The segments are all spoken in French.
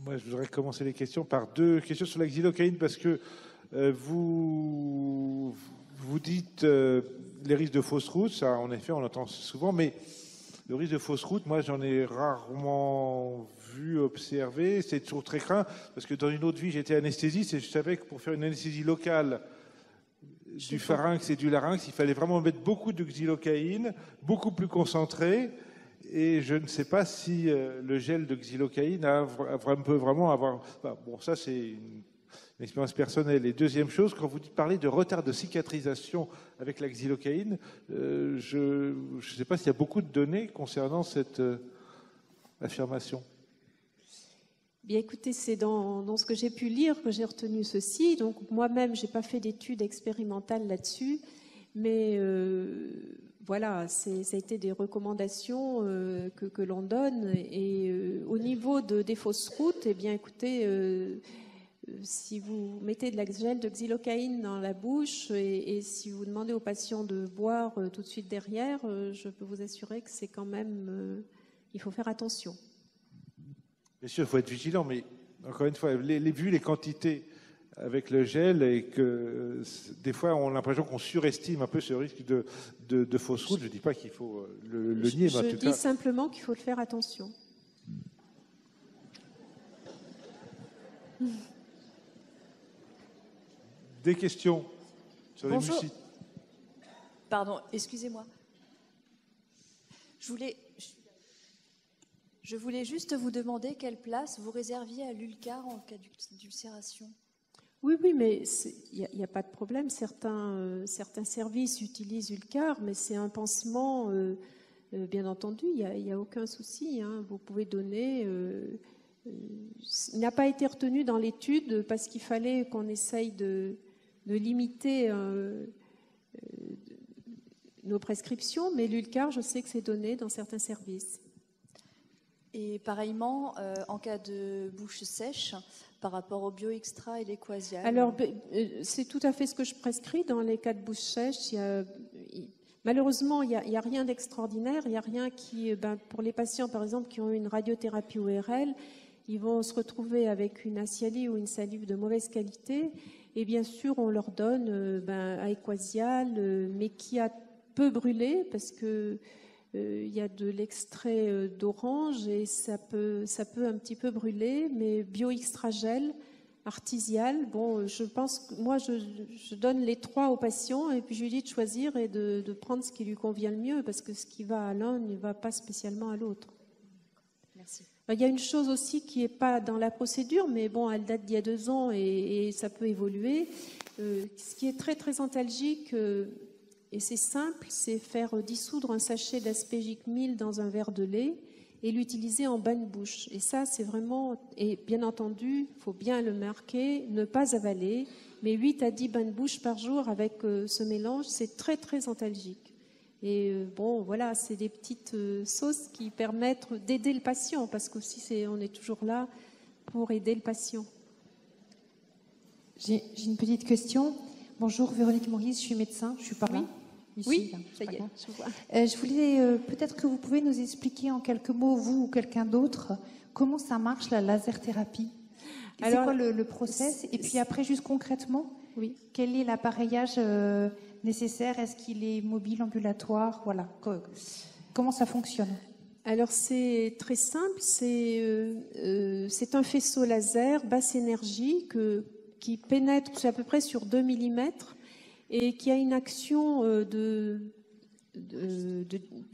Moi, je voudrais commencer les questions par deux questions sur la xylocaïne, parce que vous dites les risques de fausse route, ça, en effet, on l'entend souvent, mais le risque de fausse route, moi, j'en ai rarement vu, observé. C'est toujours très craint, parce que dans une autre vie, j'étais anesthésiste et je savais que pour faire une anesthésie locale du pharynx et du larynx, il fallait vraiment mettre beaucoup de xylocaïne, beaucoup plus concentré. Et je ne sais pas si le gel de xylocaïne peut vraiment avoir... Enfin, bon, ça, c'est une expérience personnelle. Et deuxième chose, quand vous parlez de retard de cicatrisation avec la xylocaïne, je ne sais pas s'il y a beaucoup de données concernant cette affirmation. Bien, écoutez, c'est dans ce que j'ai pu lire que j'ai retenu ceci. Donc, moi-même, je n'ai pas fait d'études expérimentales là-dessus, mais voilà, ça a été des recommandations que l'on donne. Et au niveau des fausses routes, eh bien, écoutez, si vous mettez de la gel de xylocaïne dans la bouche et si vous demandez aux patients de boire tout de suite derrière, je peux vous assurer que c'est quand même... il faut faire attention. Bien sûr, il faut être vigilant, mais encore une fois, vu les quantités avec le gel, et que des fois on a l'impression qu'on surestime un peu ce risque de fausse route. Je ne dis pas qu'il faut le nier, mais en tout cas... Je dis simplement qu'il faut faire attention. Des questions sur les Bonjour. mucites? Pardon, excusez-moi. Je voulais juste vous demander quelle place vous réserviez à l'ulcar en cas d'ulcération. Oui, mais il n'y a pas de problème. Certains services utilisent Ulcar, mais c'est un pansement, bien entendu, il n'y a aucun souci. Hein. Vous pouvez donner... il n'a pas été retenu dans l'étude parce qu'il fallait qu'on essaye de limiter nos prescriptions, mais l'Ulcar, je sais que c'est donné dans certains services. Et pareillement, en cas de bouche sèche, par rapport au BioExtra et l'Equasial. Alors, c'est tout à fait ce que je prescris dans les cas de bouche sèche. Malheureusement, il n'y a rien d'extraordinaire. Il n'y a rien qui, pour les patients, par exemple, qui ont eu une radiothérapie ORL, ils vont se retrouver avec une Cialis ou une salive de mauvaise qualité. Et bien sûr, on leur donne Equasial, mais qui a peu brûlé, parce que il y a de l'extrait d'orange et ça peut un petit peu brûler, mais BioExtra gel, Artisial, bon, je pense que moi je donne les trois aux patients et puis je lui dis de choisir et de prendre ce qui lui convient le mieux, parce que ce qui va à l'un ne va pas spécialement à l'autre. Merci. Il y a une chose aussi qui n'est pas dans la procédure, mais bon, elle date d'il y a 2 ans et ça peut évoluer. Ce qui est très très antalgique, et c'est simple, c'est faire dissoudre un sachet d'Aspégique 1000 dans un verre de lait et l'utiliser en bain de bouche. Et ça, c'est vraiment, et bien entendu, il faut bien le marquer, ne pas avaler, mais 8 à 10 bains de bouche par jour avec ce mélange, c'est très très antalgique. Et bon, voilà, c'est des petites sauces qui permettent d'aider le patient, parce qu'aussi on est toujours là pour aider le patient. J'ai une petite question. Bonjour, Véronique Maurice, je suis médecin, je suis par là. Ici, oui, là, ça y est, je vois. Je voulais, peut-être que vous pouvez nous expliquer en quelques mots, vous ou quelqu'un d'autre, comment ça marche la laser thérapie. C'est quoi le process? Et puis après, juste concrètement, oui. Quel est l'appareillage nécessaire? Est-ce qu'il est mobile, ambulatoire? Voilà. Comment ça fonctionne? Alors c'est très simple, c'est un faisceau laser basse énergie qui pénètre à peu près sur 2 mm et qui a une action de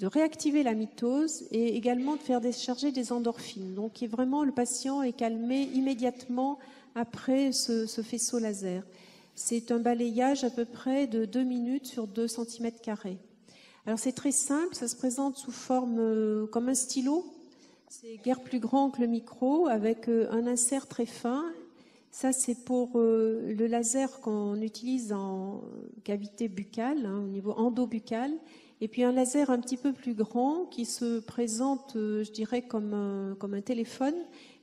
réactiver la mitose et également de faire décharger des endorphines. Donc vraiment, le patient est calmé immédiatement après ce faisceau laser. C'est un balayage à peu près de 2 minutes sur 2 cm². Alors c'est très simple, ça se présente sous forme comme un stylo. C'est guère plus grand que le micro, avec un insert très fin. Ça, c'est pour le laser qu'on utilise en cavité buccale, au niveau endobuccal. Et puis un laser un petit peu plus grand qui se présente, je dirais, comme un téléphone,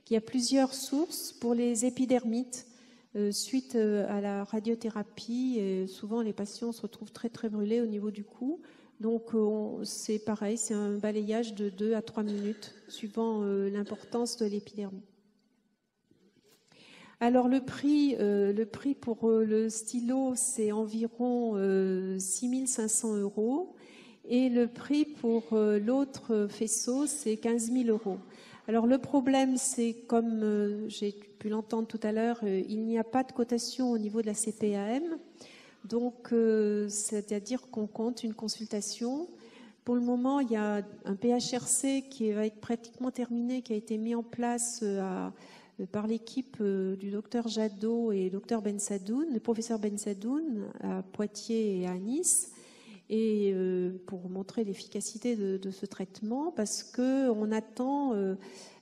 qui a plusieurs sources pour les épidermites. Suite à la radiothérapie, souvent les patients se retrouvent très très brûlés au niveau du cou. Donc c'est pareil, c'est un balayage de 2 à 3 minutes, suivant l'importance de l'épidermie. Alors le prix pour le stylo, c'est environ 6 500 € et le prix pour l'autre faisceau, c'est 15 000 €. Alors le problème, c'est comme j'ai pu l'entendre tout à l'heure, il n'y a pas de cotation au niveau de la CPAM, donc c'est-à-dire qu'on compte une consultation. Pour le moment, il y a un PHRC qui va être pratiquement terminé, qui a été mis en place par l'équipe du docteur Jadot et docteur Bensadoun, le professeur Bensadoun à Poitiers et à Nice, et pour montrer l'efficacité de ce traitement, parce qu'on attend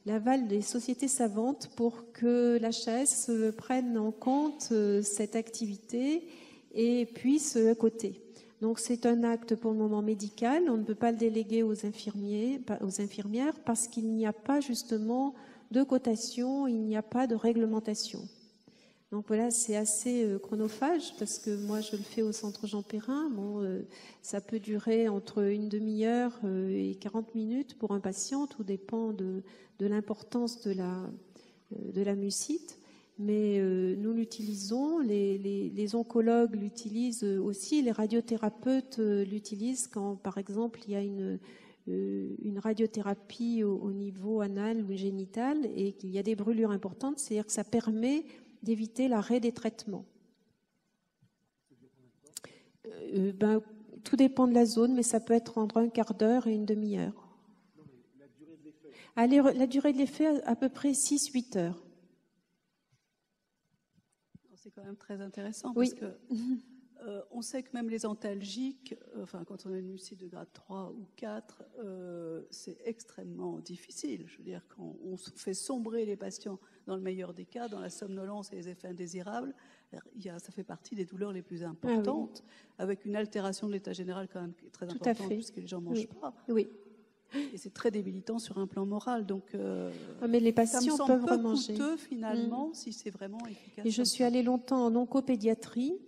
l'aval des sociétés savantes pour que l'HAS prenne en compte cette activité et puisse coter. Donc c'est un acte pour le moment médical, on ne peut pas le déléguer aux infirmières parce qu'il n'y a pas justement de cotation, il n'y a pas de réglementation. Donc voilà, c'est assez chronophage parce que moi je le fais au centre Jean Perrin. Bon, ça peut durer entre une demi-heure et 40 minutes pour un patient, tout dépend de l'importance de la mucite. Mais nous l'utilisons, les oncologues l'utilisent aussi, les radiothérapeutes l'utilisent quand, par exemple, il y a une radiothérapie au niveau anal ou génital et qu'il y a des brûlures importantes, c'est-à-dire que ça permet d'éviter l'arrêt des traitements. Tout dépend de la zone, mais ça peut être entre un quart d'heure et une demi-heure. La durée de l'effet, à peu près 6-8 heures. C'est quand même très intéressant Oui. parce que on sait que même les antalgiques, quand on a une mucite de grade 3 ou 4, c'est extrêmement difficile. Je veux dire, quand on fait sombrer les patients, dans le meilleur des cas, dans la somnolence et les effets indésirables, ça fait partie des douleurs les plus importantes, avec une altération de l'état général quand même très importante, puisque les gens ne mangent pas. Oui. Et c'est très débilitant sur un plan moral. Donc, mais les patients ça me peuvent semble remanger. coûteux finalement, si c'est vraiment efficace. Et je suis allée longtemps en oncopédiatrie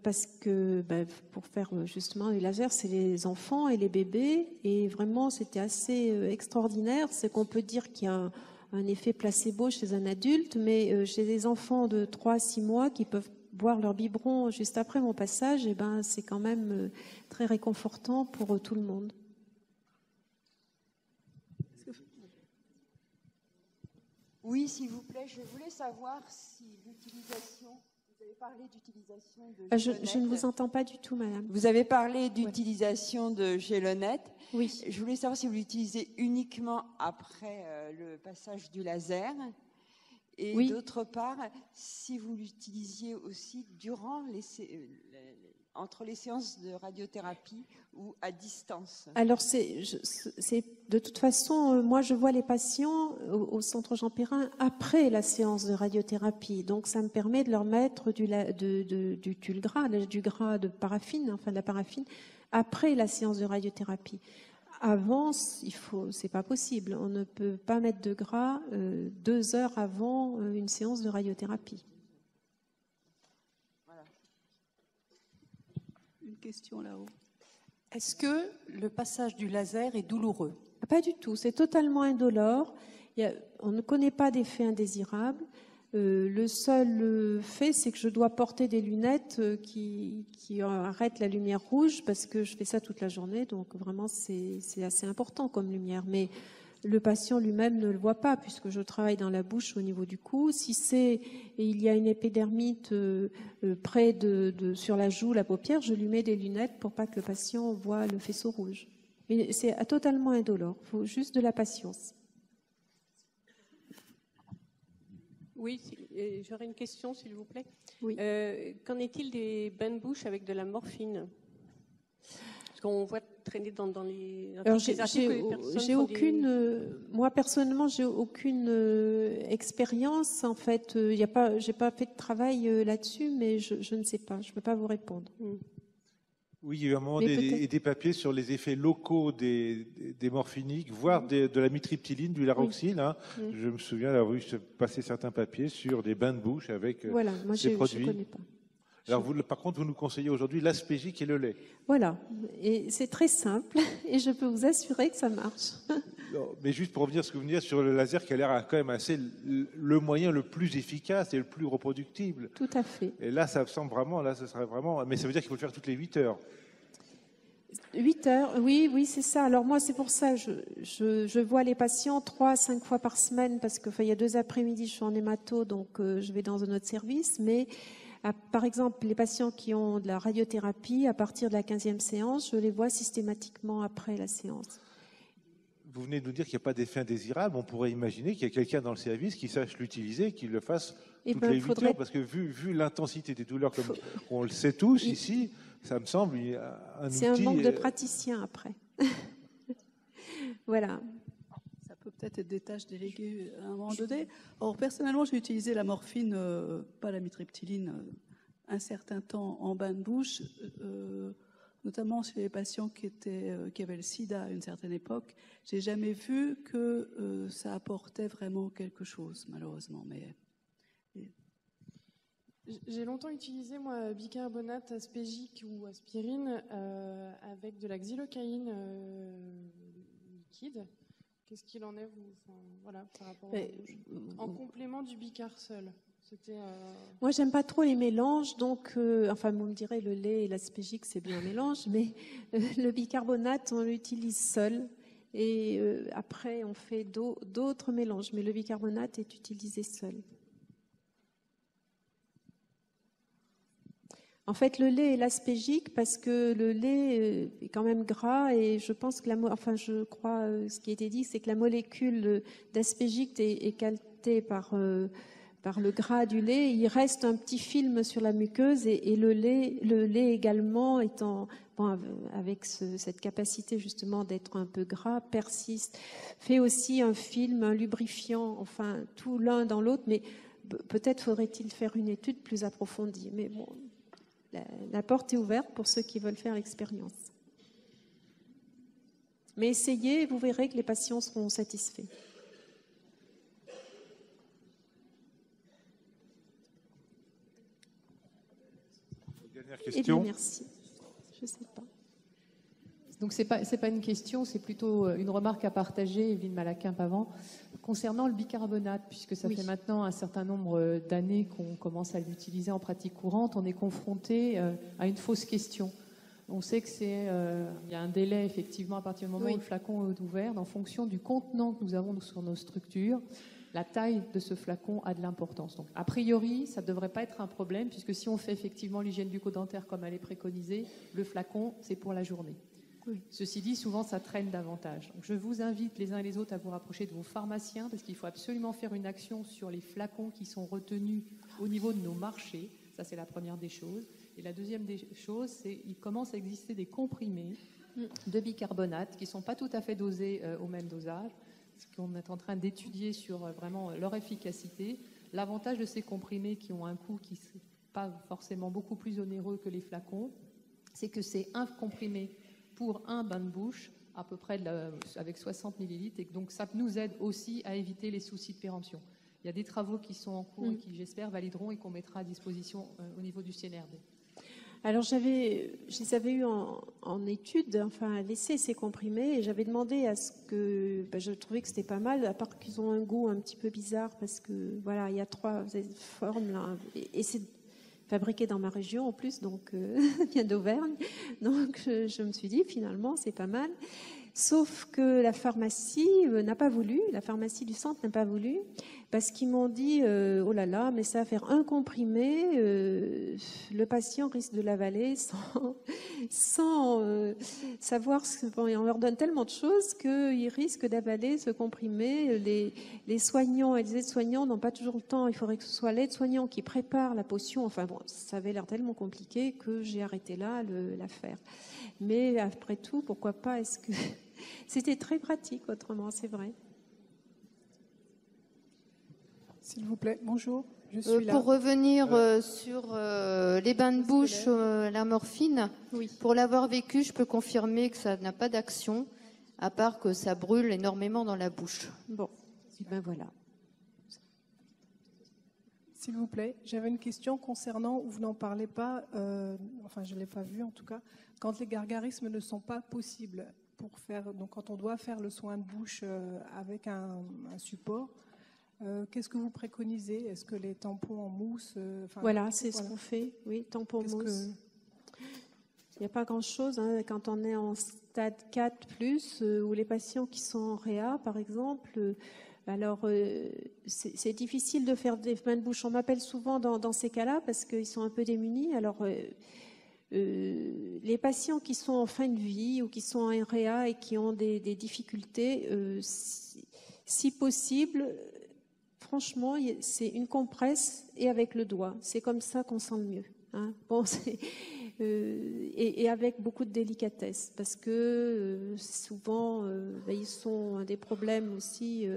parce que pour faire justement les lasers, c'est les enfants et les bébés. Et vraiment, c'était assez extraordinaire. C'est qu'on peut dire qu'il y a un effet placebo chez un adulte, mais chez des enfants de 3 à 6 mois qui peuvent boire leur biberon juste après mon passage, c'est quand même très réconfortant pour tout le monde. Oui, s'il vous plaît, je voulais savoir si l'utilisation, vous avez parlé d'utilisation de Gélonette. Je ne vous entends pas du tout, madame. Vous avez parlé d'utilisation de Gélonette. Oui. Je voulais savoir si vous l'utilisez uniquement après le passage du laser. Et d'autre part, si vous l'utilisiez aussi durant entre les séances de radiothérapie ou à distance. Alors, de toute façon, moi, je vois les patients au centre Jean Perrin après la séance de radiothérapie. Donc, ça me permet de leur mettre du tulle gras, du gras de paraffine, enfin de la paraffine, après la séance de radiothérapie. Avant, c'est pas possible. On ne peut pas mettre de gras 2 heures avant une séance de radiothérapie. Une question là-haut. Est-ce que le passage du laser est douloureux? Pas du tout, c'est totalement indolore. On ne connaît pas d'effet indésirable. Le seul fait, c'est que je dois porter des lunettes qui arrêtent la lumière rouge parce que je fais ça toute la journée. Donc vraiment, c'est assez important comme lumière. Mais le patient lui-même ne le voit pas puisque je travaille dans la bouche au niveau du cou. Si il y a une épidermite près sur la joue, la paupière, je lui mets des lunettes pour pas que le patient voit le faisceau rouge. Mais c'est totalement indolore. Il faut juste de la patience. Oui, j'aurais une question, s'il vous plaît. Oui. Qu'en est-il des bains de bouche avec de la morphine? Parce qu'on voit traîner dans les articles que les personnes moi personnellement, j'ai aucune expérience. En fait, j'ai pas fait de travail là-dessus, mais je ne sais pas. Je ne peux pas vous répondre. Oui, il y a eu un moment des papiers sur les effets locaux des morphiniques, voire de la mitriptyline, du laroxyl. Hein. Je me souviens d'avoir vu passer certains papiers sur des bains de bouche avec ces produits. Je ne connais pas. Alors, par contre, vous nous conseillez aujourd'hui l'aspégique et le lait. Voilà, et c'est très simple, et je peux vous assurer que ça marche. Non, mais juste pour revenir à ce que vous venez de dire sur le laser, qui a l'air quand même assez le moyen le plus efficace et le plus reproductible. Tout à fait. Et là, ça me semble vraiment, là, ce serait vraiment... Mais ça veut dire qu'il faut le faire toutes les 8 heures. 8 heures, oui, c'est ça. Alors moi, c'est pour ça, je vois les patients 3 à 5 fois par semaine, parce qu'il y a 2 après-midi, je suis en hémato, donc je vais dans un autre service. Mais par exemple, les patients qui ont de la radiothérapie, à partir de la 15e séance, je les vois systématiquement après la séance. Vous venez de nous dire qu'il n'y a pas d'effet indésirable. On pourrait imaginer qu'il y a quelqu'un dans le service qui sache l'utiliser, qui le fasse toutes les 8 heures, parce que vu l'intensité des douleurs, comme on le sait tous ici, ça me semble un outil... C'est un manque de praticiens après. Voilà. Ça peut peut-être être des tâches déléguées à un moment donné. Or, personnellement, j'ai utilisé la morphine, pas la mitriptyline, un certain temps en bain de bouche, notamment chez les patients qui avaient le sida à une certaine époque. J'ai jamais vu que ça apportait vraiment quelque chose, malheureusement. Mais j'ai longtemps utilisé, moi, bicarbonate aspégique ou aspirine avec de la xylocaïne liquide. Qu'est-ce qu'il en est, voilà, par rapport en complément du bicar seul? Moi, j'aime pas trop les mélanges, donc, vous me direz, le lait et l'aspégique, c'est bien un mélange, mais le bicarbonate, on l'utilise seul. Et après, on fait d'autres mélanges, mais le bicarbonate est utilisé seul. En fait, le lait et l'aspégique, parce que le lait est quand même gras, et je pense que je crois, ce qui a été dit, c'est que la molécule d'aspégique est caltée par le gras du lait. Il reste un petit film sur la muqueuse, et le lait également, avec cette capacité justement d'être un peu gras, persiste, fait aussi un film, un lubrifiant, enfin tout l'un dans l'autre, mais peut-être faudrait-il faire une étude plus approfondie. Mais bon, la porte est ouverte pour ceux qui veulent faire l'expérience. Mais essayez et vous verrez que les patients seront satisfaits. Dernière question. Eh bien, merci. Je ne sais pas. Donc, c'est pas une question, c'est plutôt une remarque à partager, Evelyne Malaquimp avant, concernant le bicarbonate, puisque ça fait maintenant un certain nombre d'années qu'on commence à l'utiliser en pratique courante. On est confronté à une fausse question. On sait que il y a un délai, effectivement, à partir du moment où le flacon est ouvert, en fonction du contenant que nous avons sur nos structures. La taille de ce flacon a de l'importance. Donc, a priori, ça ne devrait pas être un problème, puisque si on fait effectivement l'hygiène bucco-dentaire comme elle est préconisée, le flacon, c'est pour la journée. Oui. Ceci dit, souvent, ça traîne davantage. Donc, je vous invite les uns et les autres à vous rapprocher de vos pharmaciens, parce qu'il faut absolument faire une action sur les flacons qui sont retenus au niveau de nos marchés. Ça, c'est la première des choses. Et la deuxième des choses, c'est qu'il commence à exister des comprimés de bicarbonate qui ne sont pas tout à fait dosés au même dosage. Ce qu'on est en train d'étudier sur vraiment leur efficacité. L'avantage de ces comprimés qui ont un coût qui n'est pas forcément beaucoup plus onéreux que les flacons, c'est que c'est un comprimé pour un bain de bouche, à peu près avec 60 millilitres, et donc ça nous aide aussi à éviter les soucis de péremption. Il y a des travaux qui sont en cours et qui, j'espère, valideront et qu'on mettra à disposition au niveau du CNRD. Alors, je les avais eu en étude, à l'essai, ces comprimés, et j'avais demandé à ce que, je trouvais que c'était pas mal, à part qu'ils ont un goût un petit peu bizarre, parce que, voilà, il y a 3 formes, là, et c'est fabriqué dans ma région, en plus, donc, vient d'Auvergne. Donc, je me suis dit, finalement, c'est pas mal. Sauf que la pharmacie n'a pas voulu, la pharmacie du centre n'a pas voulu, parce qu'ils m'ont dit oh là là, mais ça va faire un comprimé, le patient risque de l'avaler sans savoir on leur donne tellement de choses qu'ils risquent d'avaler ce comprimé. Les soignants et les aides-soignants n'ont pas toujours le temps, il faudrait que ce soit l'aide-soignant qui prépare la potion. Enfin bon, ça avait l'air tellement compliqué que j'ai arrêté là l'affaire. Mais après tout, pourquoi pas, est-ce que c'était très pratique autrement, c'est vrai. S'il vous plaît, bonjour, je suis là. Pour revenir sur les bains de bouche, la morphine, pour l'avoir vécu, je peux confirmer que ça n'a pas d'action, à part que ça brûle énormément dans la bouche. Bon, ben voilà. S'il vous plaît, j'avais une question concernant, vous n'en parlez pas, enfin je ne l'ai pas vu en tout cas, quand les gargarismes ne sont pas possibles pour faire, donc quand on doit faire le soin de bouche avec un support, qu'est-ce que vous préconisez? Est-ce que les tampons en mousse Voilà, c'est ce qu'on fait, oui, tampons en mousse. Il n'y a pas grand-chose quand on est en stade 4+, ou les patients qui sont en réa, par exemple. Alors, c'est difficile de faire des bains de bouche. On m'appelle souvent dans ces cas-là parce qu'ils sont un peu démunis. Alors, les patients qui sont en fin de vie ou qui sont en réa et qui ont des difficultés, si possible, franchement, c'est une compresse et avec le doigt. C'est comme ça qu'on sent le mieux. Bon, et avec beaucoup de délicatesse, parce que souvent, ils ont des problèmes aussi,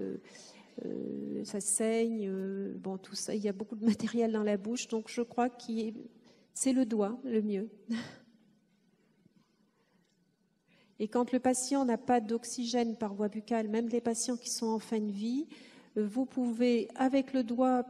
ça saigne, bon, tout ça, il y a beaucoup de matériel dans la bouche, donc je crois que c'est le doigt le mieux. Et quand le patient n'a pas d'oxygène par voie buccale, même les patients qui sont en fin de vie, vous pouvez, avec le doigt,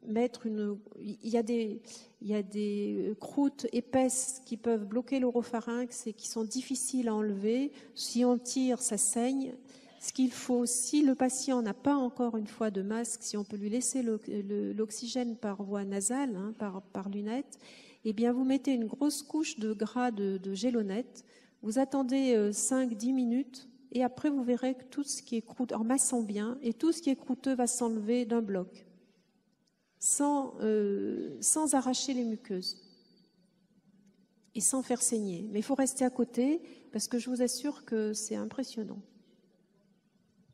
mettre il y a des croûtes épaisses qui peuvent bloquer l'oropharynx et qui sont difficiles à enlever. Si on tire, ça saigne. Ce qu'il faut, si le patient n'a pas encore une fois de masque, si on peut lui laisser l'oxygène par voie nasale, par lunette, eh bien vous mettez une grosse couche de gras de gélonette, vous attendez 5-10 minutes et après vous verrez que tout ce qui est croûteux, en massant bien, et tout ce qui est croûteux va s'enlever d'un bloc. Sans arracher les muqueuses et sans faire saigner. Mais il faut rester à côté parce que je vous assure que c'est impressionnant.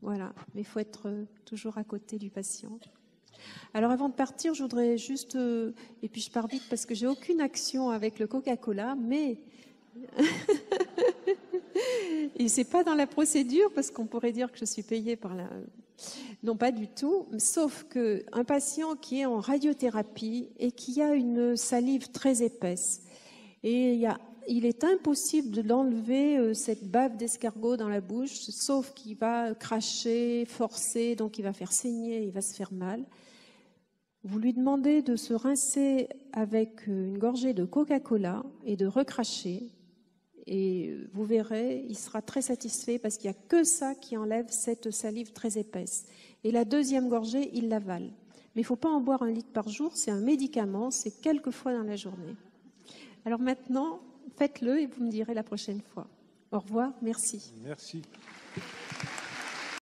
Voilà, mais il faut être toujours à côté du patient. Alors avant de partir, je voudrais juste, et puis je pars vite parce que j'ai aucune action avec le Coca-Cola, mais et c'est pas dans la procédure parce qu'on pourrait dire que je suis payée par la... Non, pas du tout, sauf qu'un patient qui est en radiothérapie et qui a une salive très épaisse, et il est impossible de l'enlever cette bave d'escargot dans la bouche, sauf qu'il va cracher, forcer, donc il va faire saigner, il va se faire mal. Vous lui demandez de se rincer avec une gorgée de Coca-Cola et de recracher. Et vous verrez, il sera très satisfait parce qu'il n'y a que ça qui enlève cette salive très épaisse. Et la deuxième gorgée, il l'avale. Mais il ne faut pas en boire 1 litre par jour, c'est un médicament, c'est quelques fois dans la journée. Alors maintenant, faites-le et vous me direz la prochaine fois. Au revoir, merci. Merci.